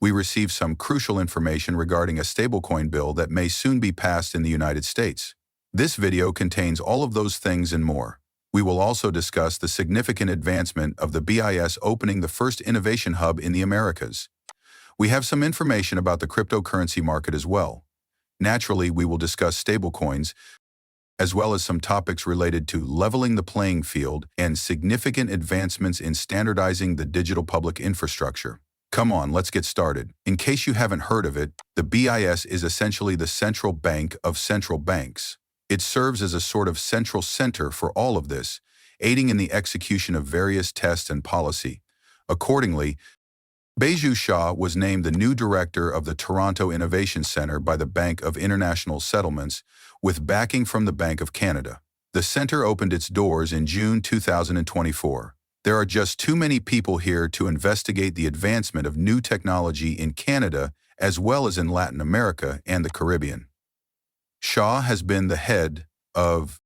we received some crucial information regarding a stablecoin bill that may soon be passed in the United States. This video contains all of those things and more. We will also discuss the significant advancement of the BIS opening the first innovation hub in the Americas. We have some information about the cryptocurrency market as well. Naturally, we will discuss stablecoins, as well as some topics related to leveling the playing field and significant advancements in standardizing the digital public infrastructure. Come on, let's get started. In case you haven't heard of it, the BIS is essentially the central bank of central banks. It serves as a sort of central center for all of this, aiding in the execution of various tests and policy. Accordingly, Baiju Shah was named the new director of the Toronto Innovation Centre by the Bank of International Settlements, with backing from the Bank of Canada. The center opened its doors in June 2024. There are just too many people here to investigate the advancement of new technology in Canada as well as in Latin America and the Caribbean. Shah has been the head of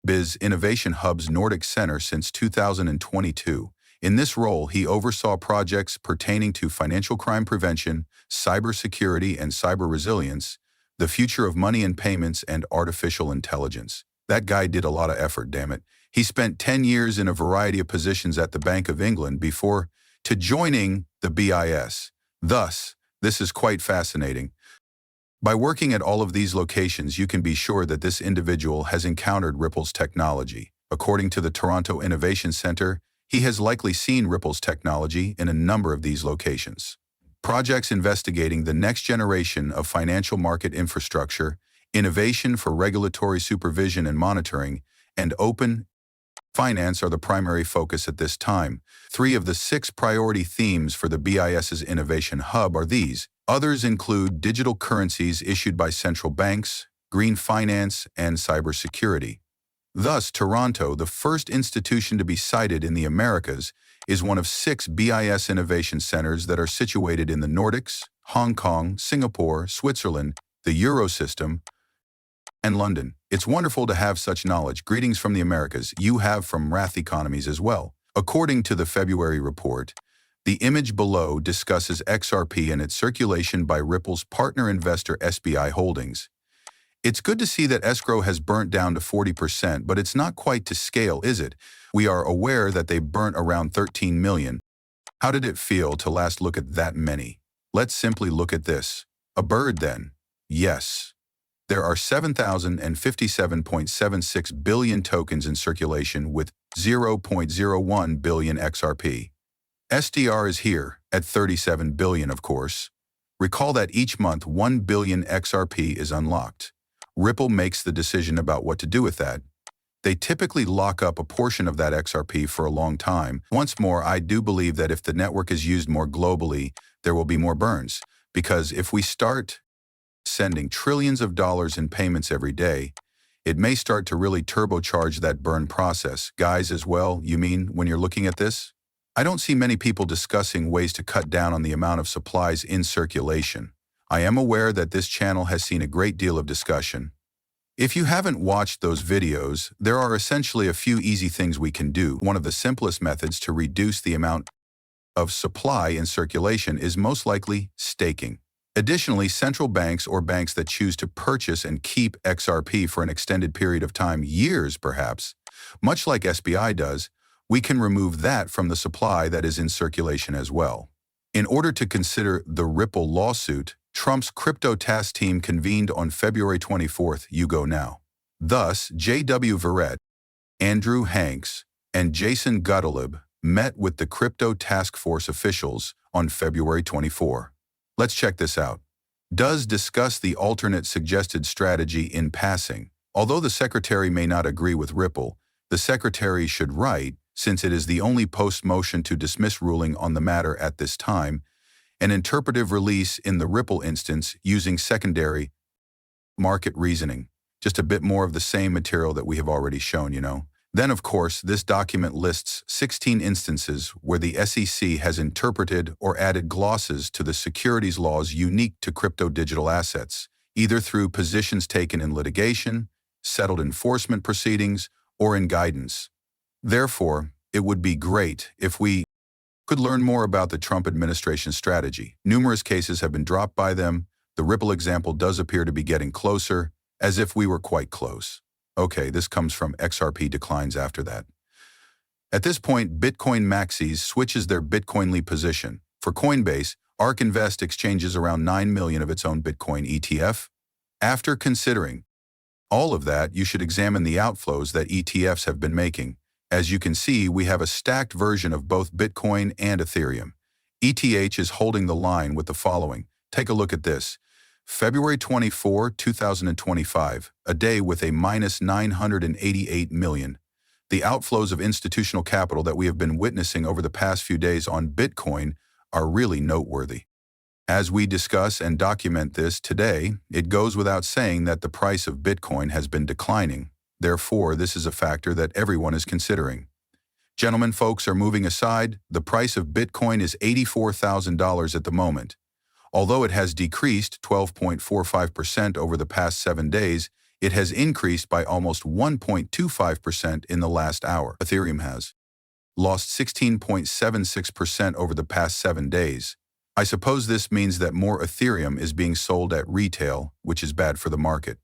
BIS Innovation Hub's Nordic Center since 2022. In this role, he oversaw projects pertaining to financial crime prevention, cybersecurity and cyber resilience, the future of money and payments, and artificial intelligence. That guy did a lot of effort, damn it. He spent 10 years in a variety of positions at the Bank of England before joining the BIS. Thus, this is quite fascinating. By working at all of these locations, you can be sure that this individual has encountered Ripple's technology. According to the Toronto Innovation Centre, he has likely seen Ripple's technology in a number of these locations. Projects investigating the next generation of financial market infrastructure, innovation for regulatory supervision and monitoring, and open finance are the primary focus at this time. 3 of the 6 priority themes for the BIS's Innovation Hub are these. Others include digital currencies issued by central banks, green finance, and cybersecurity. Thus, Toronto, the first institution to be cited in the Americas, is one of 6 BIS innovation centers that are situated in the Nordics, Hong Kong, Singapore, Switzerland, the Eurosystem, and London. It's wonderful to have such knowledge. Greetings from the Americas. You have from Wrath Economies as well. According to the February report, the image below discusses XRP and its circulation by Ripple's partner investor SBI Holdings. It's good to see that escrow has burnt down to 40%, but it's not quite to scale, is it? We are aware that they burnt around 13 million. How did it feel to last look at that many? Let's simply look at this. A bird then? Yes. There are 7,057.76 billion tokens in circulation with 0.01 billion XRP. SDR is here, at 37 billion of course. Recall that each month 1 billion XRP is unlocked. Ripple makes the decision about what to do with that. They typically lock up a portion of that XRP for a long time. Once more, I do believe that if the network is used more globally, there will be more burns. Because if we start sending trillions of dollars in payments every day, it may start to really turbocharge that burn process. Guys as well, you mean, when you're looking at this? I don't see many people discussing ways to cut down on the amount of supplies in circulation. I am aware that this channel has seen a great deal of discussion. If you haven't watched those videos, there are essentially a few easy things we can do. One of the simplest methods to reduce the amount of supply in circulation is most likely staking. Additionally, central banks or banks that choose to purchase and keep XRP for an extended period of time, years perhaps, much like SBI does, we can remove that from the supply that is in circulation as well. In order to consider the Ripple lawsuit, Trump's crypto task team convened on February 24th, you go now. Thus, J.W. Verrett, Andrew Hanks, and Jason Guttleb met with the crypto task force officials on February 24. Let's check this out. Does discuss the alternate suggested strategy in passing. Although the secretary may not agree with Ripple, the secretary should write, since it is the only post-motion to dismiss ruling on the matter at this time, an interpretive release in the Ripple instance using secondary market reasoning. Just a bit more of the same material that we have already shown, you know. Then, of course, this document lists 16 instances where the SEC has interpreted or added glosses to the securities laws unique to crypto digital assets, either through positions taken in litigation, settled enforcement proceedings, or in guidance. Therefore, it would be great if we Could learn more about the Trump administration's strategy. Numerous cases have been dropped by them. The Ripple example does appear to be getting closer, as if we were quite close. Okay, this comes from XRP declines after that. At this point, Bitcoin maxis switches their Bitcoinly position. For Coinbase, ARK Invest exchanges around 9 million of its own Bitcoin ETF. After considering all of that, you should examine the outflows that ETFs have been making. As you can see, we have a stacked version of both Bitcoin and Ethereum. ETH is holding the line with the following. Take a look at this. February 24, 2025, a day with a minus 988 million. The outflows of institutional capital that we have been witnessing over the past few days on Bitcoin are really noteworthy. As we discuss and document this today, it goes without saying that the price of Bitcoin has been declining. Therefore, this is a factor that everyone is considering. Gentlemen, folks are moving aside. The price of Bitcoin is $84,000 at the moment. Although it has decreased 12.45% over the past 7 days, it has increased by almost 1.25% in the last hour. Ethereum has lost 16.76% over the past 7 days. I suppose this means that more Ethereum is being sold at retail, which is bad for the market.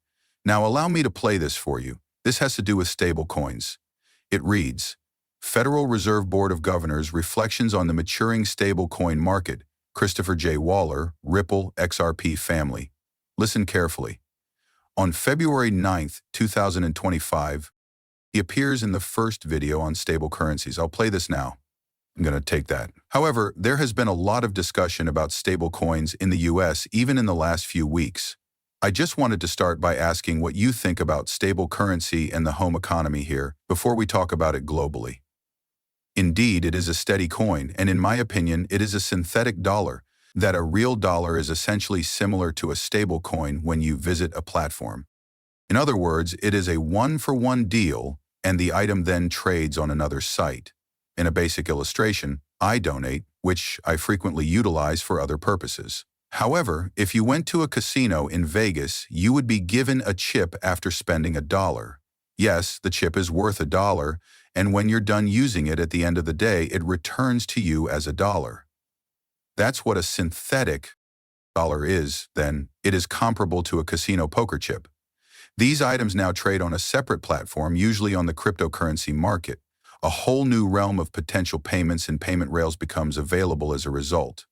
Now allow me to play this for you. This has to do with stablecoins. It reads, Federal Reserve Board of Governors Reflections on the Maturing Stablecoin Market, Christopher J. Waller, Ripple, XRP family. Listen carefully. On February 9, 2025, he appears in the first video on stable currencies. I'll play this now. I'm going to take that. However, there has been a lot of discussion about stable coins in the US even in the last few weeks. I just wanted to start by asking what you think about stable currency and the home economy here before we talk about it globally. Indeed, it is a steady coin, and in my opinion, it is a synthetic dollar, that a real dollar is essentially similar to a stable coin when you visit a platform. In other words, it is a one-for-one deal, and the item then trades on another site. In a basic illustration, I donate, which I frequently utilize for other purposes. However, if you went to a casino in Vegas, you would be given a chip after spending $1. Yes, the chip is worth $1, and when you're done using it at the end of the day, it returns to you as $1. That's what a synthetic dollar is, then. It is comparable to a casino poker chip. These items now trade on a separate platform, usually on the cryptocurrency market. A whole new realm of potential payments and payment rails becomes available as a result.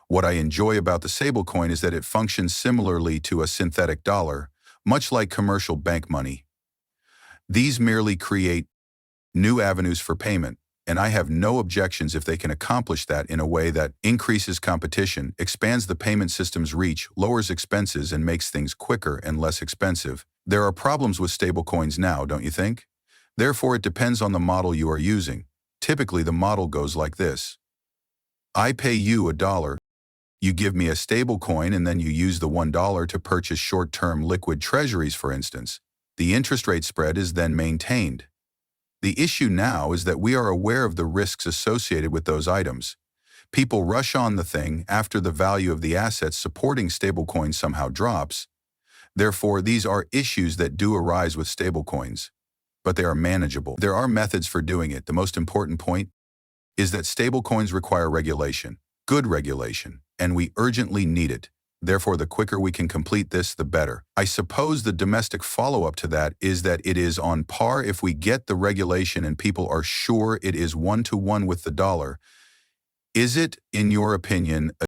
What I enjoy about the stablecoin is that it functions similarly to a synthetic dollar, much like commercial bank money. These merely create new avenues for payment, and I have no objections if they can accomplish that in a way that increases competition, expands the payment system's reach, lowers expenses, and makes things quicker and less expensive. There are problems with stablecoins now, don't you think? Therefore, it depends on the model you are using. Typically, the model goes like this. I pay you $1, you give me a stablecoin, and then you use the $1 to purchase short-term liquid treasuries, for instance. The interest rate spread is then maintained. The issue now is that we are aware of the risks associated with those items. People rush on the thing after the value of the assets supporting stablecoins somehow drops. Therefore, these are issues that do arise with stablecoins, but they are manageable. There are methods for doing it. The most important point is that stablecoins require regulation, good regulation, and we urgently need it. Therefore, the quicker we can complete this, the better. I suppose the domestic follow-up to that is that it is on par if we get the regulation and people are sure it is one-to-one with the dollar. Is it, in your opinion,